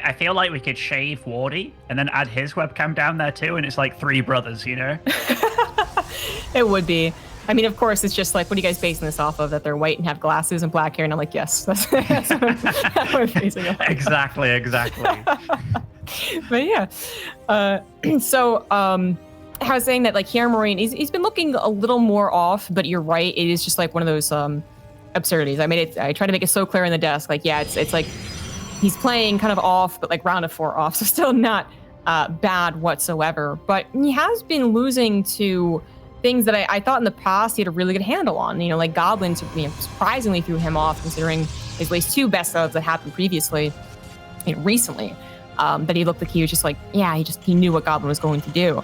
I feel like we could shave Wardy and then add his webcam down there too, and it's like three brothers, you know? It would be. I mean, of course, it's just like, what are you guys basing this off of? That they're white and have glasses and black hair? And I'm like, yes, that's what I'm basing it off. Exactly. But yeah. I was saying that, like, HeRoMaRinE, he's been looking a little more off, but you're right. It is just like one of those absurdities. I tried to make it so clear in the desk. Like, yeah, it's like he's playing kind of off, but like round of 4 off. So still not bad whatsoever. But he has been losing to things that I thought in the past he had a really good handle on. You know, like Goblin, surprisingly threw him off, considering his least 2 best ofs that happened previously, recently. That he looked like he was just like, yeah, he knew what Goblin was going to do.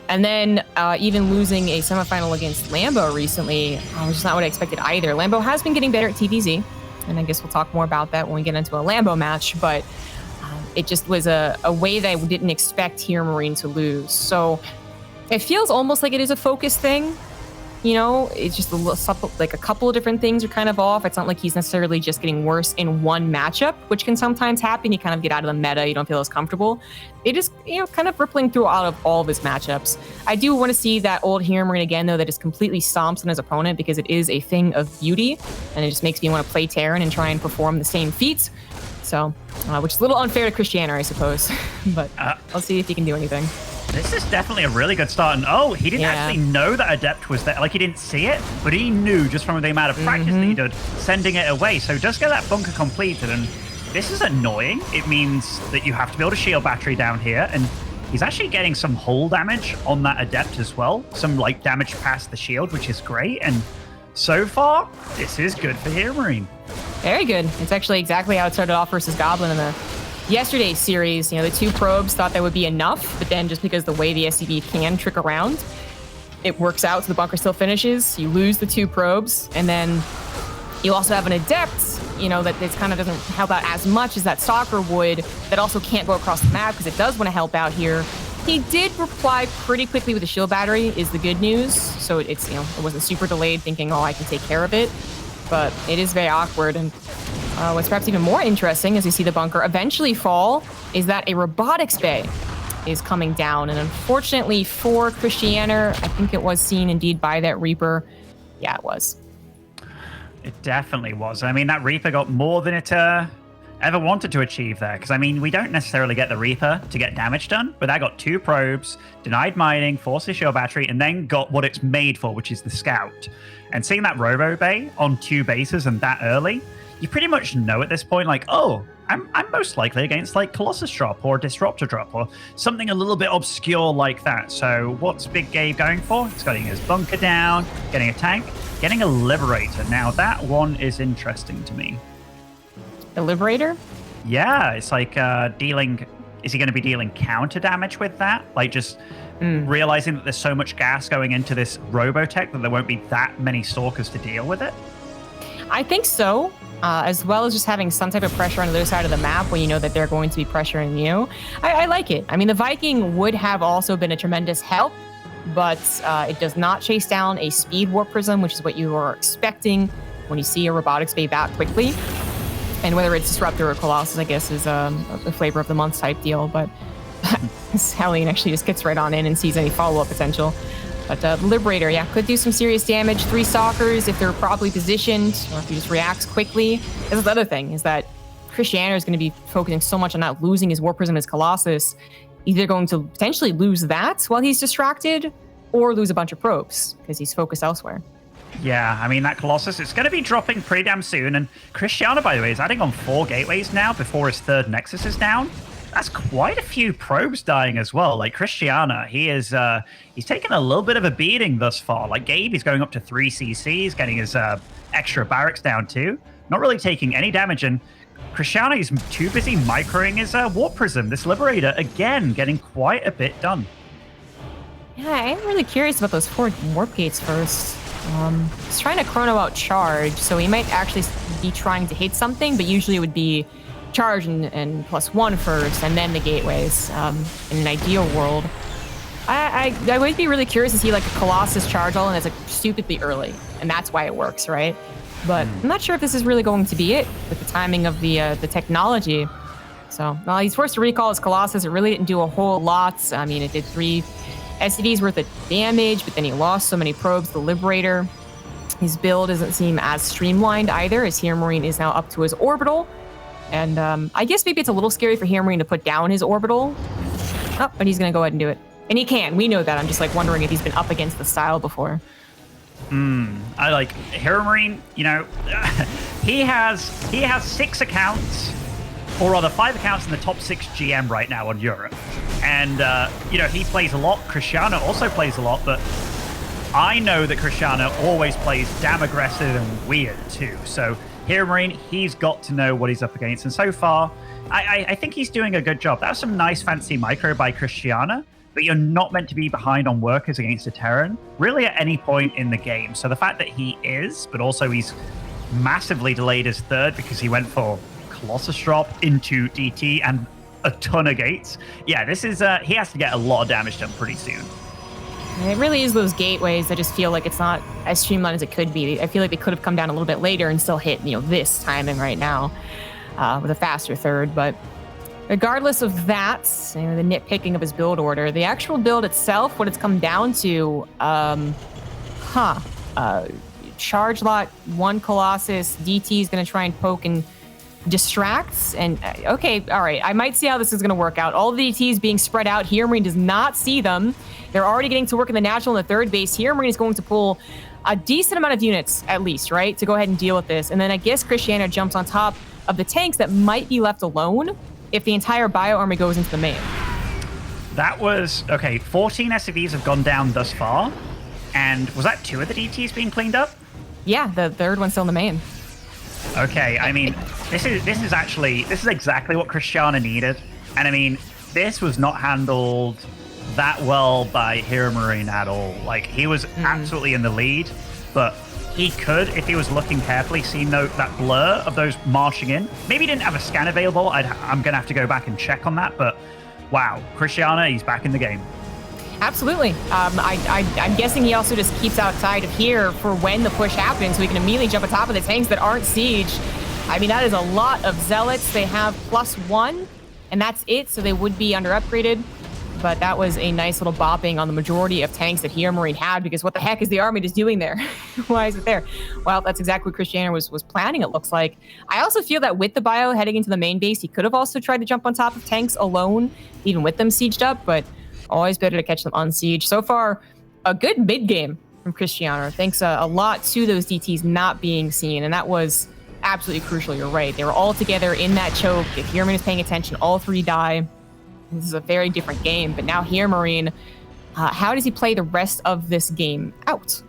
And then even losing a semifinal against Lambo recently, was just not what I expected either. Lambo has been getting better at TVZ, and I guess we'll talk more about that when we get into a Lambo match, but it just was a way that I didn't expect HeRoMaRinE to lose. So it feels almost like it is a focus thing. You know, it's just like a couple of different things are kind of off. It's not like he's necessarily just getting worse in one matchup, which can sometimes happen. You kind of get out of the meta. You don't feel as comfortable. It is, kind of rippling through out of all of his matchups. I do want to see that old HeRoMaRinE again, though, that just completely stomps on his opponent, because it is a thing of beauty. And it just makes me want to play Terran and try and perform the same feats. So, which is a little unfair to Krystianer, I suppose. But I'll see if he can do anything. This is definitely a really good start. And he didn't actually know that Adept was there. Like, he didn't see it, but he knew just from the amount of practice that he did, sending it away. So just get that bunker completed. And this is annoying. It means that you have to build a shield battery down here. And he's actually getting some hull damage on that Adept as well. Some, like, damage past the shield, which is great. And so far, this is good for HeRoMaRinE. Very good. It's actually exactly how it started off versus Goblin in the yesterday's series. The 2 probes thought that would be enough, but then just because the way the SCB can trick around, it works out, so the bunker still finishes. You lose the 2 probes, and then you also have an Adept, that this kind of doesn't help out as much as that Stalker would, that also can't go across the map because it does want to help out here. He did reply pretty quickly with the shield battery, is the good news. So it's, it wasn't super delayed thinking, I can take care of it. But it is very awkward. And what's perhaps even more interesting as you see the bunker eventually fall is that a robotics bay is coming down. And unfortunately for Krystianer, I think it was seen indeed by that Reaper. Yeah, it was. It definitely was. I mean, that Reaper got more than it ever wanted to achieve there. Because, I mean, we don't necessarily get the Reaper to get damage done, but that got 2 probes, denied mining, forced the shield battery, and then got what it's made for, which is the Scout. And seeing that Robo Bay on 2 bases and that early, you pretty much know at this point, like, I'm most likely against, like, Colossus drop or Disruptor drop or something a little bit obscure like that. So what's Big Gabe going for? He's getting his bunker down, getting a tank, getting a Liberator. Now, that one is interesting to me. The Liberator? Yeah, it's like dealing... Is he going to be dealing counter damage with that? Like, just realizing that there's so much gas going into this Robotech that there won't be that many Stalkers to deal with it? I think so. As well as just having some type of pressure on the other side of the map when you know that they're going to be pressuring you. I like it. I mean, the Viking would have also been a tremendous help, but it does not chase down a speed warp prism, which is what you are expecting when you see a robotics bay back quickly. And whether it's Disruptor or Colossus, I guess, is a flavor of the month type deal. But Hellion actually just gets right on in and sees any follow-up potential. But Liberator, could do some serious damage. 3 Stalkers, if they're properly positioned, or if he just reacts quickly. This is the other thing, is that Krystianer is going to be focusing so much on not losing his Warp Prism, his Colossus. Either going to potentially lose that while he's distracted, or lose a bunch of probes, because he's focused elsewhere. Yeah, I mean, that Colossus, it's going to be dropping pretty damn soon. And Krystianer, by the way, is adding on 4 gateways now before his 3rd Nexus is down. That's quite a few probes dying as well. Like, Krystianer, he's taken a little bit of a beating thus far. Like, Gabe, he's going up to 3 CCs, getting his extra barracks down too. Not really taking any damage. And Krystianer is too busy microing his Warp Prism. This Liberator, again, getting quite a bit done. Yeah, I'm really curious about those 4 Warp Gates first. He's trying to chrono out charge, so he might actually be trying to hit something, but usually it would be charge and +1 first, and then the gateways. In an ideal world, I would be really curious to see like a Colossus charge all, and it's like stupidly early, and that's why it works, right? But I'm not sure if this is really going to be it with the timing of the technology. So, well, he's forced to recall his Colossus. It really didn't do a whole lot. I mean, it did 3 SCVs worth of damage, but then he lost so many probes. The Liberator, his build doesn't seem as streamlined either, as HeRoMaRinE is now up to his orbital. And I guess maybe it's a little scary for HeRoMaRinE to put down his orbital. Oh, but he's going to go ahead and do it. And he can. We know that. I'm just like wondering if he's been up against the style before. I like HeRoMaRinE, you know, he has 6 accounts, or rather 5 accounts in the top 6 GM right now on Europe. And, you know, he plays a lot. Krystianer also plays a lot, but I know that Krystianer always plays damn aggressive and weird too. So HeRoMaRinE, he's got to know what he's up against. And so far, I think he's doing a good job. That was some nice fancy micro by Krystianer, but you're not meant to be behind on workers against a Terran, really at any point in the game. So the fact that he is, but also he's massively delayed his third because he went for Colossus drop into DT and a ton of gates. Yeah, this is, he has to get a lot of damage done pretty soon. It really is those gateways. I just feel like it's not as streamlined as it could be. I feel like they could have come down a little bit later and still hit, you know, this timing right now with a faster third. But regardless of that, you know, the nitpicking of his build order, the actual build itself, what it's come down to, charge lot, 1 Colossus, DT is going to try and poke and distracts. And okay, all right, I might see how this is going to work out. All the DTs being spread out. HeRoMaRinE does not see them. They're already getting to work in the natural and the third base. HeRoMaRinE is going to pull a decent amount of units, at least, right, to go ahead and deal with this. And then I guess Krystianer jumps on top of the tanks that might be left alone if the entire bio army goes into the main. That was, okay, 14 SCVs have gone down thus far. And was that 2 of the DTs being cleaned up? Yeah, the third one's still in the main. Okay, I mean, this is exactly what Krystianer needed. And I mean, this was not handled that well by HeRoMaRinE at all. Like, he was absolutely in the lead, but he could, if he was looking carefully, see that blur of those marching in. Maybe he didn't have a scan available. I'm going to have to go back and check on that, but wow, Krystianer, he's back in the game. Absolutely. I'm guessing he also just keeps outside of here for when the push happens, so he can immediately jump on top of the tanks that aren't siege. I mean, that is a lot of zealots. They have +1, and that's it, so they would be under upgraded. But that was a nice little bopping on the majority of tanks that HeRoMaRinE had, because what the heck is the army just doing there? Why is it there? Well, that's exactly what Krystianer was planning, it looks like. I also feel that with the bio heading into the main base, he could have also tried to jump on top of tanks alone, even with them sieged up, but always better to catch them unsieged. So far, a good mid-game from Krystianer. Thanks a lot to those DTs not being seen, and that was absolutely crucial. You're right. They were all together in that choke. If HeRoMaRinE is paying attention, all 3 die. This is a very different game, but now HeRoMaRinE, how does he play the rest of this game out?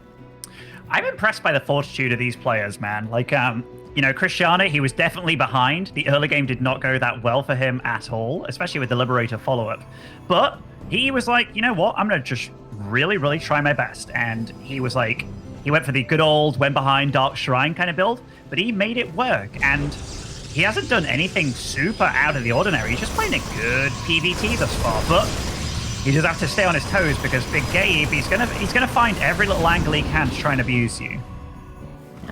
I'm impressed by the fortitude of these players, man. Like, you know, Krystianer, he was definitely behind. The early game did not go that well for him at all, especially with the Liberator follow-up. But he was like, you know what? I'm going to just really, really try my best. And he was like, he went for the good old went behind Dark Shrine kind of build, but he made it work. And he hasn't done anything super out of the ordinary. He's just playing a good PvT thus far, but he just has to stay on his toes because Big Gabe, he's gonna find every little angle he can to try and abuse you.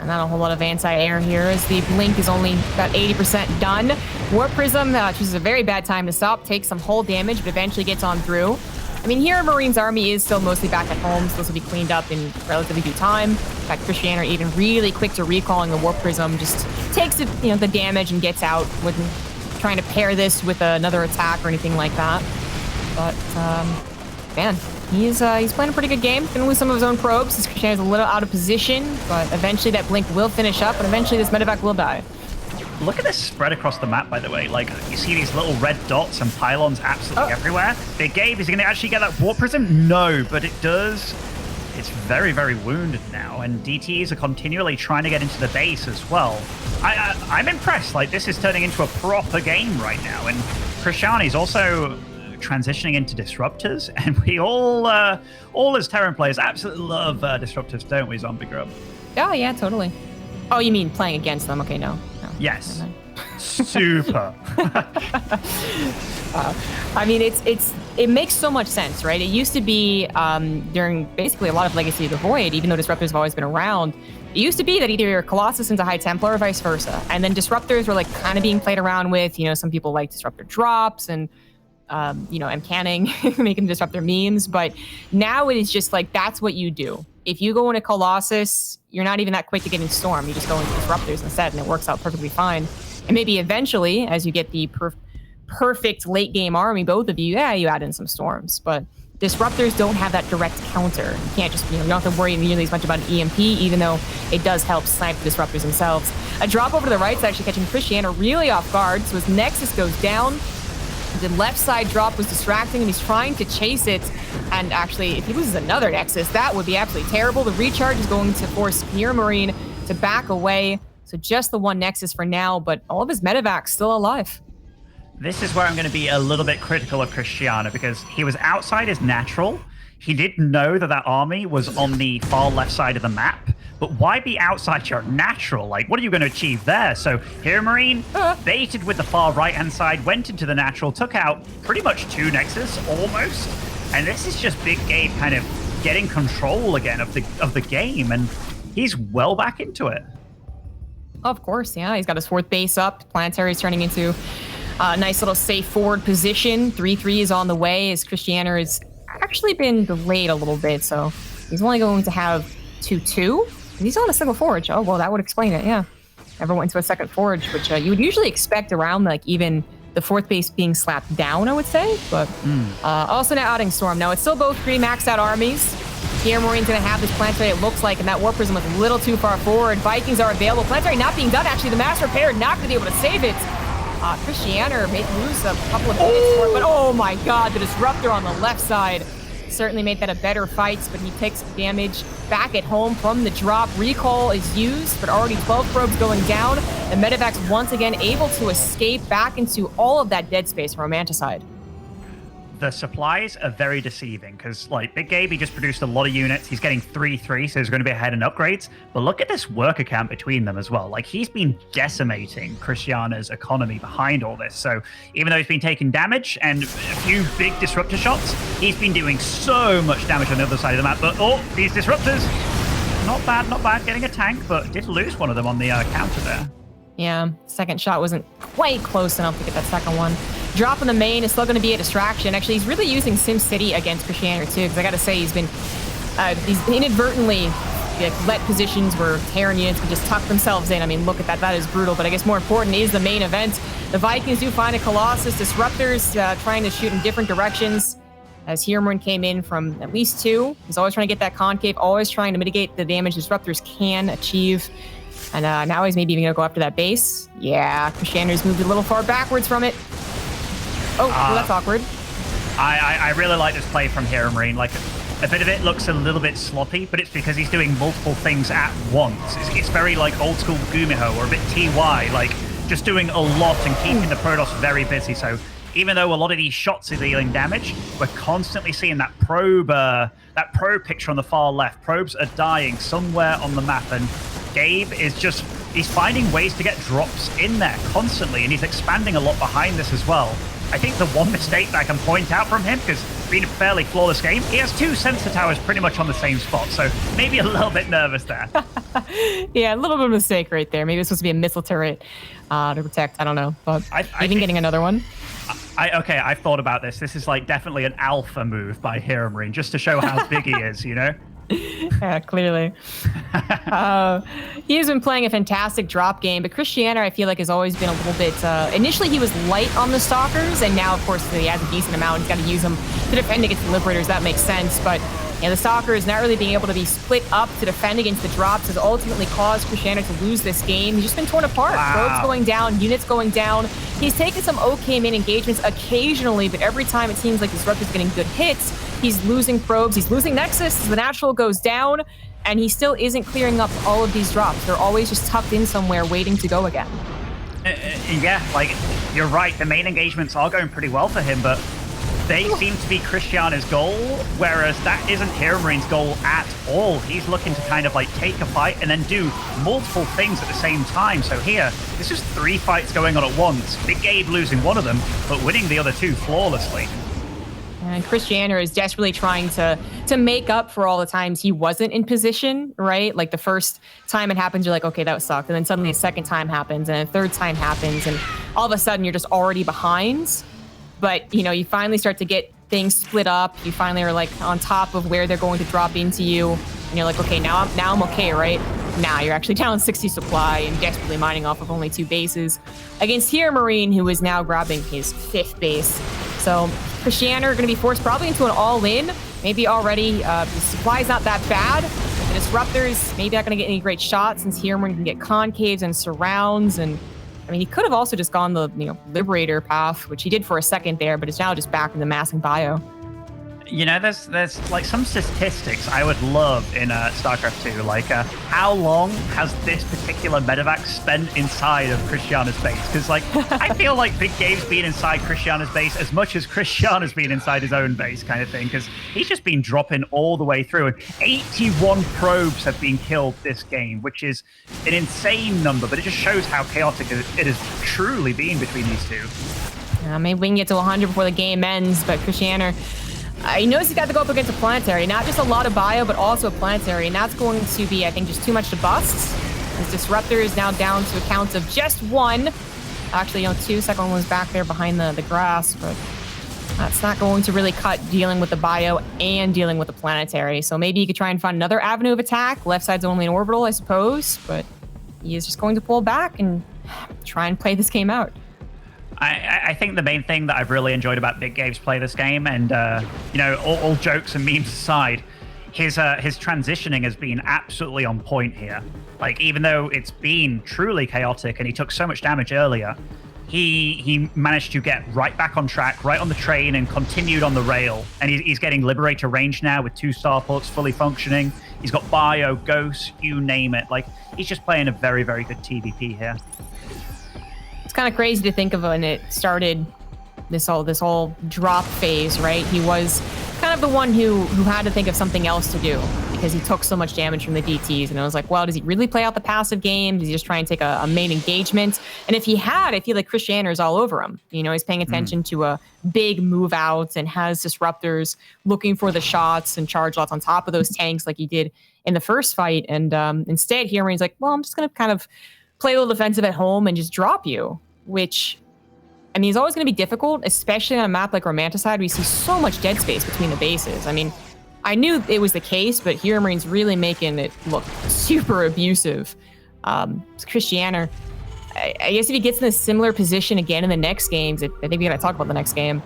Not a whole lot of anti-air here, as the blink is only about 80% done. Warp Prism chooses a very bad time to stop, takes some hull damage, but eventually gets on through. I mean, HeRoMaRinE's army is still mostly back at home, so this will be cleaned up in relatively due time. In fact, Krystianer even really quick to recalling the Warp Prism, just takes it, you know, the damage and gets out, wasn't trying to pair this with another attack or anything like that. But man, he's playing a pretty good game. Gonna lose some of his own probes. His Krystianer's a little out of position, but eventually that blink will finish up, and eventually this medevac will die. Look at this spread across the map, by the way. Like, you see these little red dots and pylons absolutely everywhere. Big Gabe, is he going to actually get that Warp Prism? No, but it does. It's very, very wounded now, and DTs are continually trying to get into the base as well. I'm impressed. Like, this is turning into a proper game right now, and Krystianer's also transitioning into disruptors, and we all as Terran players absolutely love disruptors, don't we, Zombie Grub? Oh, yeah, totally. Oh, you mean playing against them? Okay, no. Yes. Super. I mean, it's it makes so much sense, right? It used to be during basically a lot of Legacy of the Void, even though Disruptors have always been around, it used to be that either you're Colossus into High Templar or vice versa. And then Disruptors were like kind of being played around with. You know, some people like Disruptor drops and, you know, and canning, making Disruptor memes. But now it is just like, that's what you do. If you go into Colossus, you're not even that quick to get in Storm. You just go into Disruptors instead, and it works out perfectly fine. And maybe eventually, as you get the perfect late game army, both of you, yeah, you add in some Storms. But Disruptors don't have that direct counter. You can't just, you know, you don't have to worry nearly as much about an EMP, even though it does help snipe the Disruptors themselves. A drop over to the right is actually catching Krystianer really off guard, so his Nexus goes down. The left side drop was distracting, and he's trying to chase it. And actually, if he loses another Nexus, that would be absolutely terrible. The recharge is going to force HeRoMaRiNE to back away. So just the one Nexus for now, but all of his medevacs still alive. This is where I'm going to be a little bit critical of Krystianer, because he was outside his natural. He did know that that army was on the far left side of the map, but why be outside your natural? Like, what are you going to achieve there? So HeRoMaRiNE baited with the far right-hand side, went into the natural, took out pretty much 2 Nexus, almost. And this is just Big Gabe kind of getting control again of the game, and he's well back into it. Of course, yeah. He's got his 4th base up. Planetary is turning into a nice little safe forward position. 3-3 is on the way, as Krystianer has actually been delayed a little bit, so he's only going to have 2-2. He's on a single forge. Oh, well, that would explain it, yeah. Never went to a second forge, which you would usually expect around, like, even the 4th base being slapped down, I would say. But also now adding Storm. Now, it's still both 3 maxed out armies. HeRoMaRiNE's going to have this Planetary, it looks like, and that Warp Prism was a little too far forward. Vikings are available. Planetary not being done, actually. The Mass Repair not going to be able to save it. Krystianer may lose a couple of hits for it, but oh my god, the Disruptor on the left side certainly made that a better fight, but he takes damage back at home from the drop. Recall is used, but already 12 probes going down. The medevacs once again able to escape back into all of that dead space from Romanticide. The supplies are very deceiving, because like Big Gabe, he just produced a lot of units. He's getting 3-3, so he's going to be ahead in upgrades. But look at this worker count between them as well. Like, he's been decimating Krystianer's economy behind all this. So even though he's been taking damage and a few big disruptor shots, he's been doing so much damage on the other side of the map. But oh, these disruptors, not bad, not bad. Getting a tank, but did lose one of them on the counter there. Yeah, second shot wasn't quite close enough to get that second one. Drop in the main is still going to be a distraction. Actually, he's really using SimCity against Krystianer too, because I got to say he's inadvertently let positions where Terran units can just tuck themselves in. I mean, look at that. That is brutal. But I guess more important is the main event. The Vikings do find a Colossus. Disruptors trying to shoot in different directions. As HeRoMaRiNE came in from at least 2. He's always trying to get that concave, always trying to mitigate the damage Disruptors can achieve. And now he's maybe even going to go after that base. Yeah, Krystianer's moved a little far backwards from it. Oh, well, that's awkward. I really like this play from HeRoMaRiNE. Like, a bit of it looks a little bit sloppy, but it's because he's doing multiple things at once. It's very like old school Gumiho or a bit TY, like just doing a lot and keeping the Protoss very busy. So even though a lot of these shots are dealing damage, we're constantly seeing that probe picture on the far left. Probes are dying somewhere on the map, and Gabe is just, he's finding ways to get drops in there constantly, and he's expanding a lot behind this as well. I think the one mistake that I can point out from him, because it's been a fairly flawless game, he has 2 sensor towers pretty much on the same spot, so maybe a little bit nervous there. Yeah, a little bit of a mistake right there. Maybe it's supposed to be a missile turret to protect, I don't know, but even getting another one. Okay, I've thought about this. This is like definitely an alpha move by HeRoMaRiNE, just to show how big he is, you know? Yeah, clearly. He has been playing a fantastic drop game, but Krystianer, I feel like, has always been a little bit... initially, he was light on the Stalkers, and now, of course, he has a decent amount. He's got to use them to defend against the Liberators. That makes sense, but the Stalkers not really being able to be split up to defend against the drops has ultimately caused Krystianer to lose this game. He's just been torn apart. Wow. Probes going down, units going down. He's taken some okay main engagements occasionally, but every time it seems like Disruptor's getting good hits, he's losing probes, he's losing Nexus, the natural goes down, and he still isn't clearing up all of these drops. They're always just tucked in somewhere waiting to go again. Yeah, like, you're right, the main engagements are going pretty well for him, but they seem to be Krystianer's goal, whereas that isn't HeRoMaRiNE's goal at all. He's looking to kind of like take a fight and then do multiple things at the same time. So here, this is 3 fights going on at once. Big Gabe losing one of them, but winning the other 2 flawlessly. And Krystianer is desperately trying to make up for all the times he wasn't in position, right? Like the first time it happens, you're like, okay, that sucked. And then suddenly a second time happens and a third time happens. And all of a sudden you're just already behind. But, you finally start to get things split up. You finally are like on top of where they're going to drop into you. And you're like, okay, now I'm okay, right? Now you're actually down 60 supply and desperately mining off of only 2 bases against HeRoMaRinE, who is now grabbing his 5th base. So Krystianer going to be forced probably into an all-in. Maybe already the supply is not that bad. The disruptors maybe not going to get any great shots since HeRoMaRinE can get concaves and surrounds. And I mean, he could have also just gone the Liberator path, which he did for a second there, but is now just back in the massing bio. There's like some statistics I would love in StarCraft 2. Like, how long has this particular medevac spent inside of Krystianer's base? Because, like, I feel like Big Gabe's been inside Krystianer's base as much as Krystianer's been inside his own base, kind of thing. Because he's just been dropping all the way through, and 81 probes have been killed this game, which is an insane number. But it just shows how chaotic it has truly been between these two. Maybe we can get to 100 before the game ends, but Krystianer. He knows he's got to go up against a planetary, not just a lot of bio, but also a planetary, and that's going to be, I think, just too much to bust. His disruptor is now down to a count of just 1. Actually, 2. Second one was back there behind the grass, but that's not going to really cut dealing with the bio and dealing with the planetary. So maybe you could try and find another avenue of attack. Left side's only an orbital, I suppose, but he is just going to pull back and try and play this game out. I think the main thing that I've really enjoyed about Big Gabe's play this game, and all jokes and memes aside, his transitioning has been absolutely on point here. Like, even though it's been truly chaotic and he took so much damage earlier, he managed to get right back on track, right on the train, and continued on the rail. And he's getting Liberator range now with 2 starports fully functioning. He's got bio, ghost, you name it. Like, he's just playing a very, very good TVP here. It's kind of crazy to think of when it started this whole drop phase, right? He was kind of the one who had to think of something else to do because he took so much damage from the DTs. And I was like, well, does he really play out the passive game? Does he just try and take a main engagement? And if he had, I feel like Krystianer is all over him. He's paying attention to a big move out and has disruptors looking for the shots and charge lots on top of those tanks like he did in the first fight. And instead, HeRoMaRine's like, well, I'm just going to kind of play a little defensive at home and just drop you, which, I mean, is always going to be difficult, especially on a map like Romanticide. We see so much dead space between the bases. I mean, I knew it was the case, but HeRoMaRine's really making it look super abusive. Krystianer, I guess if he gets in a similar position again in the next games, I think we got to talk about the next game.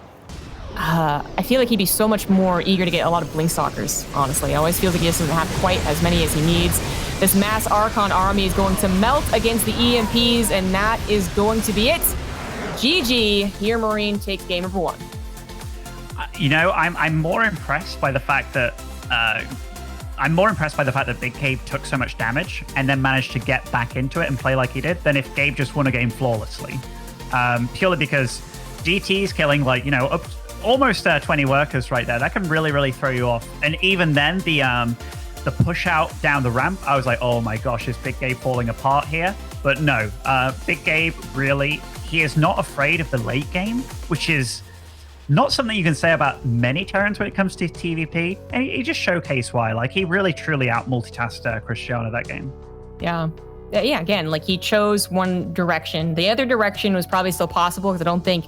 I feel like he'd be so much more eager to get a lot of Blink Stalkers, honestly. I always feel like he doesn't have quite as many as he needs. This mass Archon army is going to melt against the EMPs, and that is going to be it. GG, HeRoMaRiNE takes game number 1. I'm more impressed by the fact that Big Gabe took so much damage and then managed to get back into it and play like he did than if Gabe just won a game flawlessly. Purely because DT's killing up almost 20 workers right there. That can really, really throw you off. And even then, the push out down the ramp, I was like, oh my gosh, is Big Gabe falling apart here? But no, Big Gabe really, he is not afraid of the late game, which is not something you can say about many Terrans when it comes to TVP. And he just showcased why. Like, he really, truly out-multitasked Krystianer that game. Yeah, again, like, he chose one direction. The other direction was probably still possible because I don't think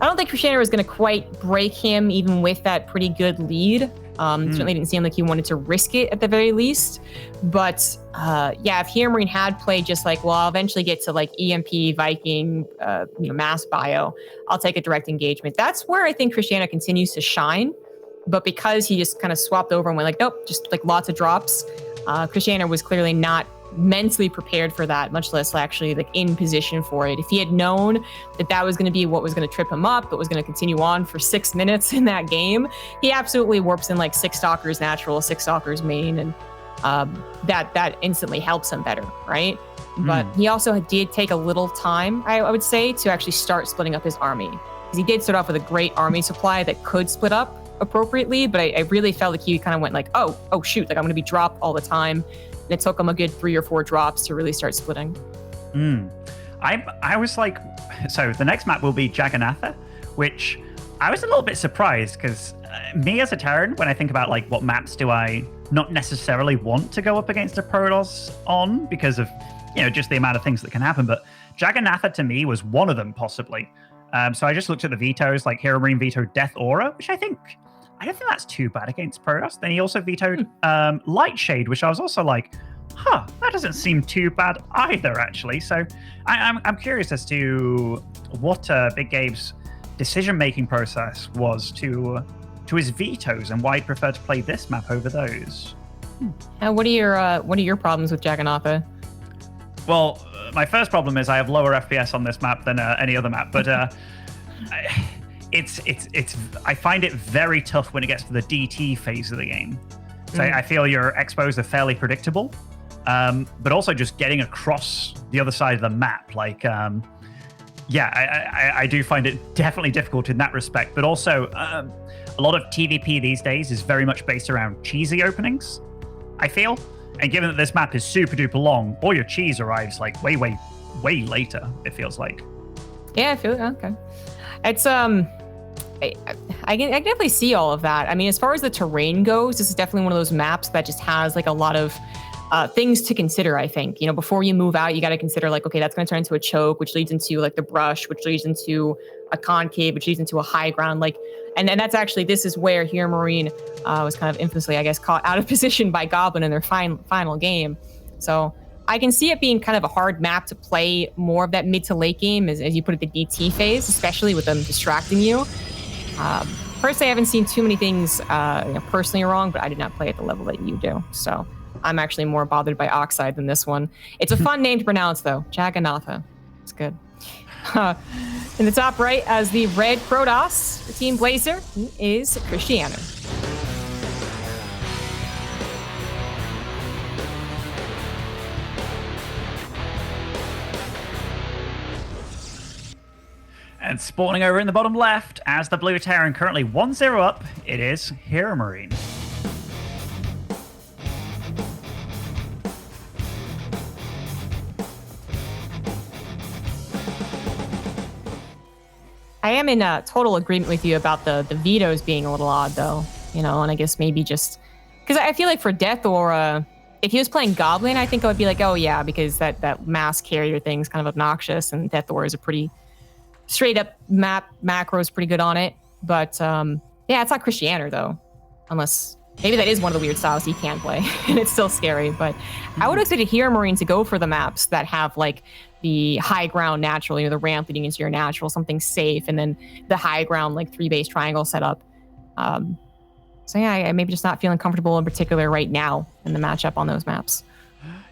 Krystianer was going to quite break him even with that pretty good lead. Certainly didn't seem like he wanted to risk it at the very least. But if HeRoMaRiNE had played just like, well, I'll eventually get to like EMP, Viking, mass bio, I'll take a direct engagement. That's where I think Krystianer continues to shine. But because he just kind of swapped over and went like, nope, just like lots of drops, Krystianer was clearly not mentally prepared for that, much less actually like in position for it. If he had known that was going to be what was going to trip him up, but was going to continue on for 6 minutes in that game, he absolutely warps in like 6 Stalkers natural, 6 Stalkers main, and that instantly helps him better, right? But he also did take a little time, I would say, to actually start splitting up his army. Because he did start off with a great army supply that could split up appropriately, but I really felt like he kind of went like, oh shoot, like I'm going to be dropped all the time. And it took him a good 3 or 4 drops to really start splitting. I was like, so the next map will be Jagannatha, which I was a little bit surprised because me as a Terran, when I think about like what maps do I not necessarily want to go up against a Protoss on because of, just the amount of things that can happen, but Jagannatha to me was one of them possibly. So I just looked at the vetoes, like HeRoMaRinE vetoed Death Aura, which I don't think that's too bad against Protoss. Then he also vetoed Light Shade, which I was also like, that doesn't seem too bad either, actually. So I'm curious as to what Big Gabe's decision-making process was to his vetoes and why he'd prefer to play this map over those. And what are your problems with Jagannatha? Well, my first problem is I have lower FPS on this map than any other map, but I find it very tough when it gets to the DT phase of the game. So I feel your expos are fairly predictable, but also just getting across the other side of the map, like, I do find it definitely difficult in that respect. But also, a lot of TVP these days is very much based around cheesy openings, I feel. And given that this map is super duper long, all your cheese arrives like way later, it feels like. Yeah, I feel okay. It's I can definitely see all of that. I mean, as far as the terrain goes, this is definitely one of those maps that just has like a lot of things to consider, I think. Before you move out, you got to consider like, okay, that's going to turn into a choke, which leads into like the brush, which leads into a concave, which leads into a high ground. Like, and that's actually, this is where HeRoMaRinE was kind of infamously, I guess, caught out of position by Goblin in their final game. So I can see it being kind of a hard map to play more of that mid to late game as you put it, the DT phase, especially with them distracting you. Personally, I haven't seen too many things personally wrong, but I did not play at the level that you do. So I'm actually more bothered by Oxide than this one. It's a fun name to pronounce, though. Jagannatha. It's good. In the top right, as the red Protoss for Team Blazer, he is Krystianer. And spawning over in the bottom left, as the blue Terran currently 1-0 up, it is HeRoMaRinE. I am in total agreement with you about the vetoes being a little odd, though. And I guess maybe just because I feel like for Death Aura, if he was playing Goblin, I think I would be like, oh yeah, because that mass carrier thing's kind of obnoxious, and Death Aura is a pretty straight up map. Macro is pretty good on it, but it's not Krystianer though, unless maybe that is one of the weird styles he can play, and it's still scary. But I would expect HeRoMaRinE to go for the maps that have like the high ground natural, the ramp leading into your natural, something safe, and then the high ground like 3-base triangle setup. So yeah, I maybe just not feeling comfortable in particular right now in the matchup on those maps.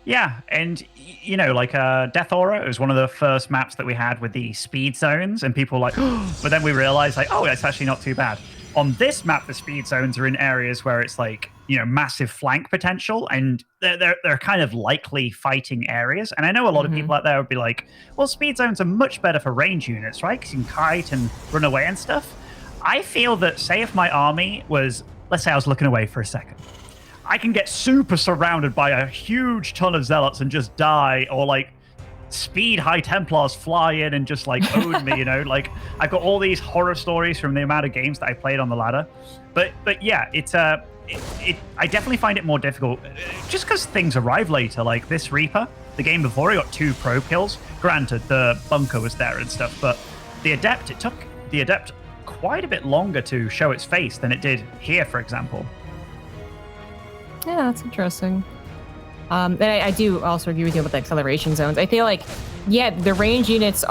Yeah, and like Death Aura was one of the first maps that we had with the speed zones, and people were like, but then we realized like, oh, it's actually not too bad. On this map, the speed zones are in areas where it's like, massive flank potential, and they're kind of likely fighting areas. And I know a lot of people out there would be like, well, speed zones are much better for range units, right? Because you can kite and run away and stuff. I feel that, say if my army was, let's say I was looking away for a second, I can get super surrounded by a huge ton of zealots and just die, or like speed High Templars fly in and just like own me, like I've got all these horror stories from the amount of games that I played on the ladder. But yeah, it's I definitely find it more difficult just because things arrive later. Like this Reaper, the game before, he got 2 probe kills. Granted, the bunker was there and stuff, but the Adept, it took the Adept quite a bit longer to show its face than it did here, for example. Yeah, that's interesting. I do also agree with you about the acceleration zones. I feel like, yeah, the range units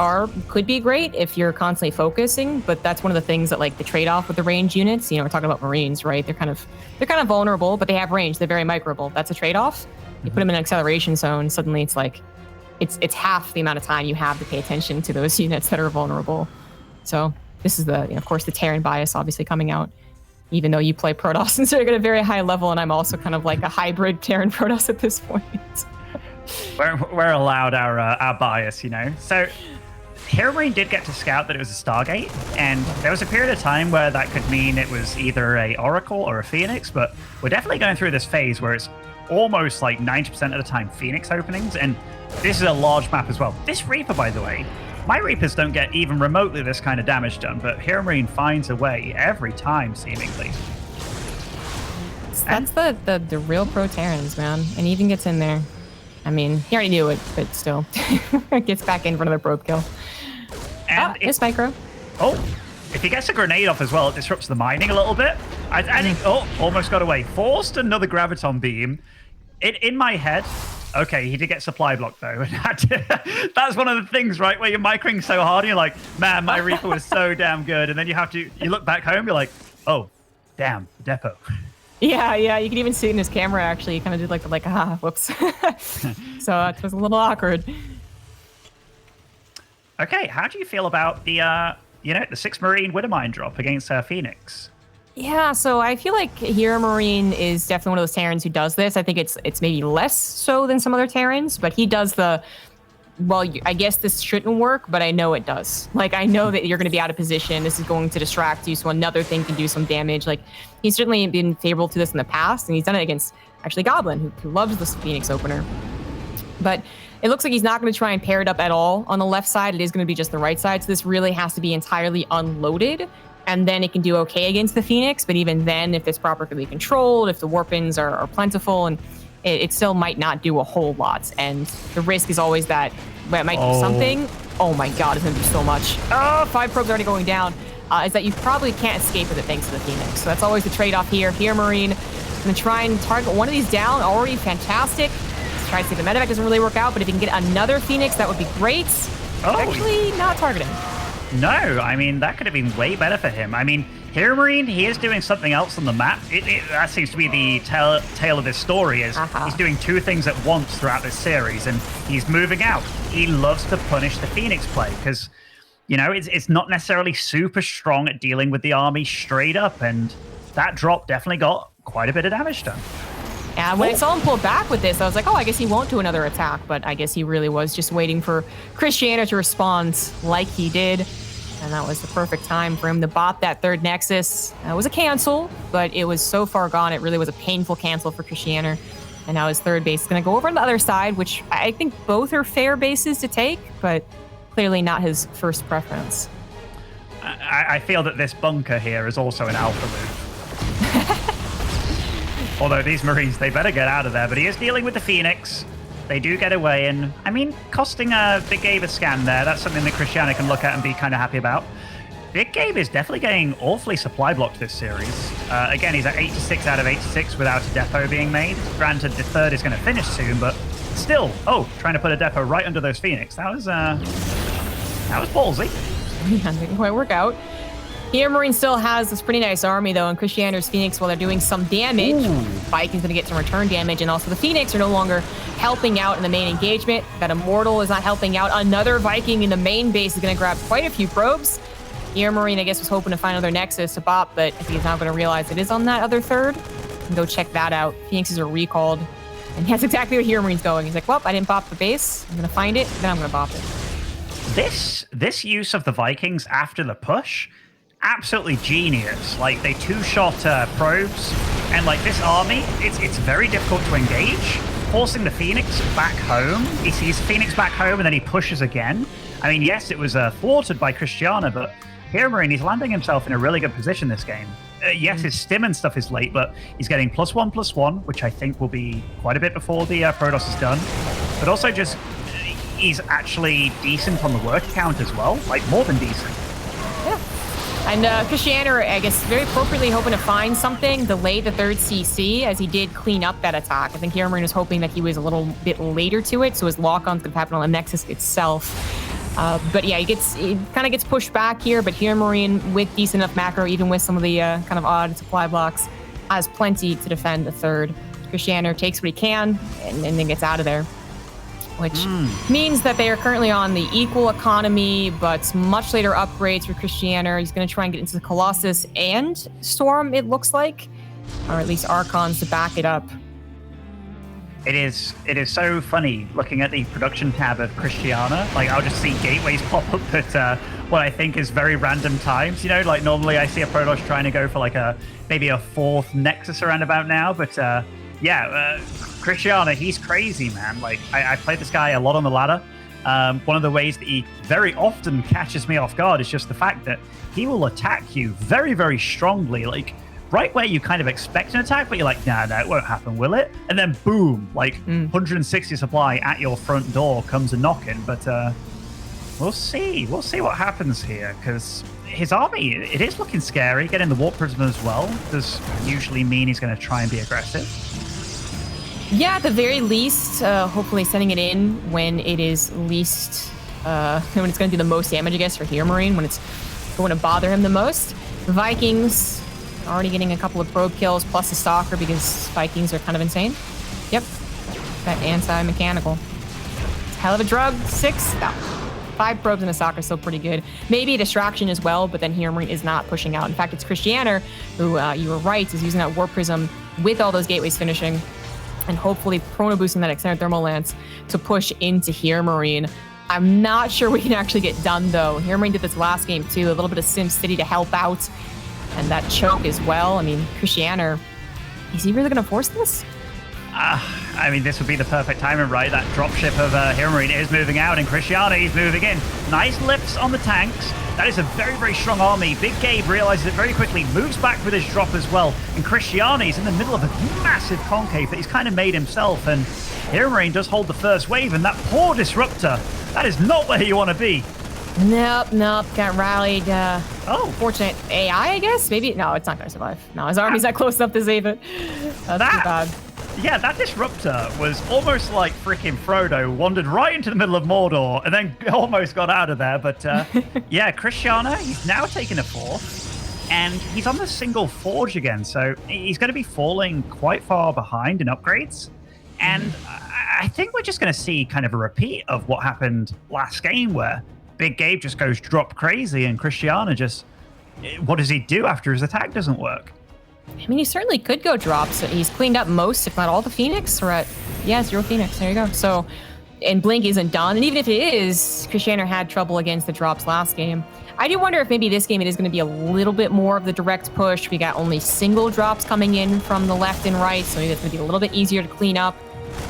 could be great if you're constantly focusing, but that's one of the things that like the trade-off with the range units. We're talking about Marines, right? They're kind of vulnerable, but they have range. They're very microable. That's a trade-off. You put them in an acceleration zone, suddenly it's like it's half the amount of time you have to pay attention to those units that are vulnerable. So this is of course, the Terran bias obviously coming out. Even though you play Protoss and so you're at a very high level, and I'm also kind of like a hybrid Terran Protoss at this point. We're allowed our bias, So HeRoMaRinE did get to scout that it was a Stargate, and there was a period of time where that could mean it was either a Oracle or a Phoenix, but we're definitely going through this phase where it's almost like 90% of the time Phoenix openings, and this is a large map as well. This Reaper, by the way, My Reapers don't get even remotely this kind of damage done, but HeRoMaRinE finds a way every time, seemingly. That's the real pro Terrans, man. And he even gets in there. I mean, he already knew it, but still. Gets back in for another probe kill. And it's micro. Oh, if he gets a grenade off as well, it disrupts the mining a little bit. I think, oh, almost got away. Forced another graviton beam. In my head, okay, he did get supply block though. That's one of the things, right, where you're microing so hard and you're like, man, my Reaper was so damn good. And then you look back home, you're like, oh, damn, depot. Yeah, you can even see it in his camera, actually. He kind of did like, whoops. So it was a little awkward. Okay, how do you feel about the 6 Marine Widowmine drop against Phoenix? Yeah, so I feel like HeRoMaRinE is definitely one of those Terrans who does this. I think it's maybe less so than some other Terrans, but he does I guess this shouldn't work, but I know it does. Like, I know that you're going to be out of position. This is going to distract you, so another thing can do some damage. Like, he's certainly been favorable to this in the past, and he's done it against, actually, Goblin, who loves this Phoenix opener. But it looks like he's not going to try and pair it up at all on the left side. It is going to be just the right side, so this really has to be entirely unloaded, and then it can do okay against the Phoenix. But even then, if it's properly controlled, if the warpins are plentiful, and it still might not do a whole lot. And the risk is always that it might do something. Oh my god, it's going to do so much. Oh, 5 probes already going down. Is that you probably can't escape with it thanks to the Phoenix. So that's always the trade-off here. HeRoMaRinE going to try and target one of these down. Already fantastic. Let's try to see if the medevac doesn't really work out, but if he can get another Phoenix, that would be great. Actually, not targeting. No, I mean, that could have been way better for him. I mean, HeRoMaRinE, he is doing something else on the map. That seems to be the tale of this story, is he's doing 2 things at once throughout this series, and he's moving out. He loves to punish the Phoenix play, because, it's not necessarily super strong at dealing with the army straight up, and that drop definitely got quite a bit of damage done. Yeah, when I saw him pull back with this, I was like, oh, I guess he won't do another attack, but I guess he really was just waiting for Krystianer to respond like he did. And that was the perfect time for him to bop that 3rd Nexus. It was a cancel, but it was so far gone, it really was a painful cancel for Krystianer. And now his 3rd base is going to go over on the other side, which I think both are fair bases to take, but clearly not his first preference. I feel that this bunker here is also an alpha move. Although these Marines, they better get out of there, but he is dealing with the Phoenix. They do get away, and I mean, costing Big Gabe a scan there, that's something that Krystianer can look at and be kind of happy about. Big Gabe is definitely getting awfully supply blocked this series. Again, he's at 86 out of 86 without a depot being made. Granted, the 3rd is going to finish soon, but still, trying to put a depot right under those Phoenix. That was ballsy. Yeah, didn't quite work out. HeRoMaRinE still has this pretty nice army, though, and Krystianer's Phoenix, while they're doing some damage, Viking's going to get some return damage, and also the Phoenix are no longer helping out in the main engagement. That Immortal is not helping out. Another Viking in the main base is going to grab quite a few probes. HeRoMaRinE, I guess, was hoping to find another Nexus to bop, but I think he's now going to realize it is on that other 3rd. And go check that out. Phoenixes are recalled, and that's exactly where HeRoMaRiNE's going. He's like, well, I didn't bop the base. I'm going to find it, then I'm going to bop it. This use of the Vikings after the push, absolutely genius. Like, they 2-shot probes, and like this army, it's very difficult to engage. Forcing the Phoenix back home. He sees Phoenix back home, and then he pushes again. I mean, yes, it was thwarted by Krystianer, but HeRoMaRinE, he's landing himself in a really good position this game. Yes, his stim and stuff is late, but he's getting +1/+1, which I think will be quite a bit before the Protoss is done. But also just, he's actually decent on the work count as well, like more than decent. Yeah. And Krystianer, I guess, very appropriately hoping to find something, delay the 3rd CC, as he did clean up that attack. I think HeRoMaRinE was hoping that he was a little bit later to it, so his lock-on's going to happen on the Nexus itself. But yeah, he kind of gets pushed back here, but HeRoMaRinE, with decent enough macro, even with some of the kind of odd supply blocks, has plenty to defend the 3rd. Krystianer takes what he can and then gets out of there, which means that they are currently on the equal economy, but much later upgrades for Krystianer. He's going to try and get into the Colossus and Storm, it looks like, or at least Archons to back it up. It is so funny looking at the production tab of Krystianer. Like, I'll just see gateways pop up at what I think is very random times. Like normally I see a Protoss trying to go for like maybe a 4th Nexus around about now. But Krystianer, he's crazy, man. Like, I played this guy a lot on the ladder. One of the ways that he very often catches me off guard is just the fact that he will attack you very, very strongly, like right where you kind of expect an attack, but you're like, nah, it won't happen, will it? And then boom, like 160 supply at your front door comes a knocking. But we'll see. We'll see what happens here, because his army, it is looking scary. Getting the Warp Prism as well does usually mean he's going to try and be aggressive. Yeah, at the very least, hopefully sending it in when it is least, when it's going to do the most damage, I guess, for HeRoMaRinE, when it's going to bother him the most. The Vikings already getting a couple of probe kills, plus a Stalker, because Vikings are kind of insane. Yep, that anti-mechanical. Hell of a drug. 6, no. 5 probes and a Stalker is still pretty good. Maybe a distraction as well, but then HeRoMaRinE is not pushing out. In fact, it's Krystianer, who, you were right, is using that Warp Prism with all those gateways finishing, and hopefully chrono boosting that extended thermal lance to push into HeRoMaRinE. I'm not sure we can actually get done, though. HeRoMaRinE did this last game, too. A little bit of Sim City to help out, and that choke as well. I mean, Krystianer, is he really going to force this? I mean, this would be the perfect timing, right? That dropship of HeRoMaRinE is moving out, and Krystianer is moving in. Nice lifts on the tanks. That is a very, very strong army. Big Gabe realizes it very quickly, moves back with his drop as well. And Krystianer is in the middle of a massive concave that he's kind of made himself. And HeRoMaRinE does hold the first wave, and that poor Disruptor, that is not where you want to be. Nope, got rallied. Fortunate AI, I guess? Maybe? No, it's not going to survive. No, his army's not close enough to save it. That's too bad. Yeah, that Disruptor was almost like freaking Frodo, wandered right into the middle of Mordor and then almost got out of there. But yeah, Krystianer, he's now taken a 4th, and he's on the single forge again. So he's going to be falling quite far behind in upgrades. And I think we're just going to see kind of a repeat of what happened last game, where Big Gabe just goes drop crazy and Krystianer just, what does he do after his attack doesn't work? I mean, he certainly could go drop. So he's cleaned up most, if not all, the Phoenix. We're at, 0 Phoenix. There you go. So, and Blink isn't done. And even if it is, Krystianer had trouble against the drops last game. I do wonder if maybe this game it is going to be a little bit more of the direct push. We got only single drops coming in from the left and right, so maybe it's going to be a little bit easier to clean up.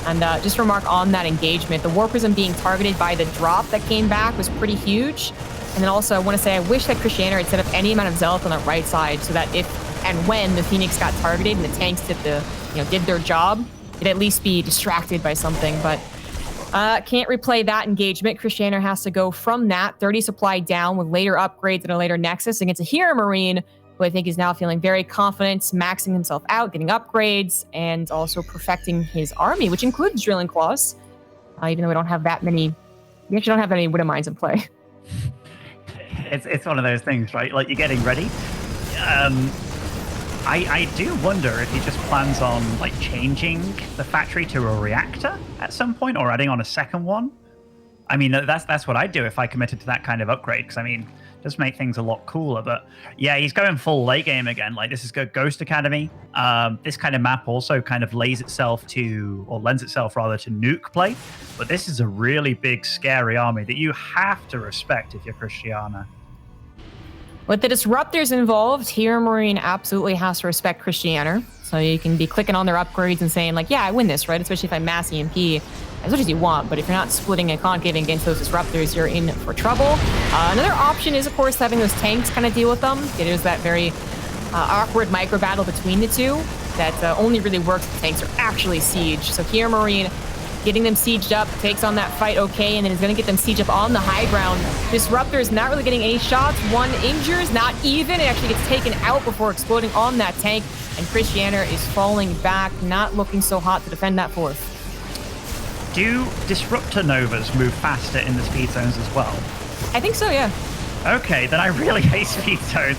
And just remark on that engagement, the Warp Prism being targeted by the drop that came back was pretty huge. And then also, I want to say, I wish that Krystianer had set up any amount of Zealot on the right side, so that if and when the Phoenix got targeted and the tanks did did their job, it'd at least be distracted by something. But can't replay that engagement. Krystianer has to go from that 30 supply down with later upgrades and a later Nexus against a HeRoMaRinE, who I think is now feeling very confident, maxing himself out, getting upgrades, and also perfecting his army, which includes Drilling Claws. Even though we don't have that many, we actually don't have any Widow Mines in play. It's one of those things, right? Like, you're getting ready. I do wonder if he just plans on like changing the factory to a reactor at some point, or adding on a second one. I mean, that's what I'd do if I committed to that kind of upgrade, because I mean, it does make things a lot cooler. But yeah, he's going full late game again. Like, this is good Ghost Academy. This kind of map also kind of lends itself to nuke play. But this is a really big, scary army that you have to respect if you're Krystianer. With the Disruptors involved, HeRoMaRinE absolutely has to respect Krystianer. So you can be clicking on their upgrades and saying, like, yeah, I win this, right? Especially if I mass EMP, as much as you want. But if you're not splitting and concaving against those Disruptors, you're in for trouble. Another option is, of course, having those tanks kind of deal with them. It is that very awkward micro battle between the two that only really works if the tanks are actually sieged. So HeRoMaRinE getting them sieged up, takes on that fight okay, and then is going to get them sieged up on the high ground. Disruptor is not really getting any shots. One injures, not even. It actually gets taken out before exploding on that tank, and Krystianer is falling back, not looking so hot to defend that 4th. Do Disruptor Novas move faster in the speed zones as well? I think so, yeah. Okay, then I really hate speed zones.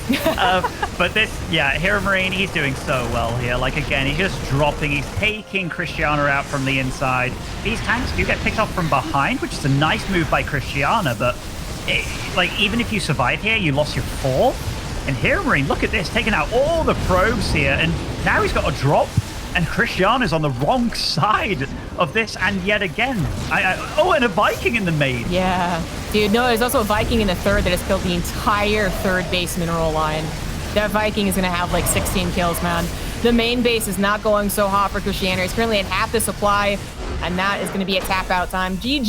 But this, yeah, HeRoMaRinE, he's doing so well here. Like, again, he's just dropping. He's taking Krystianer out from the inside. These tanks do get picked off from behind, which is a nice move by Krystianer. But, like, even if you survive here, you lost your 4th. And HeRoMaRinE, look at this, taking out all the probes here. And now he's got a drop. And Krystianer's on the wrong side of this, and yet again. And a Viking in the main. Yeah. Dude, no, there's also a Viking in the 3rd that has killed the entire 3rd base mineral line. That Viking is going to have like 16 kills, man. The main base is not going so hot for Krystianer. He's currently at half the supply, and that is going to be a tap out time. GG.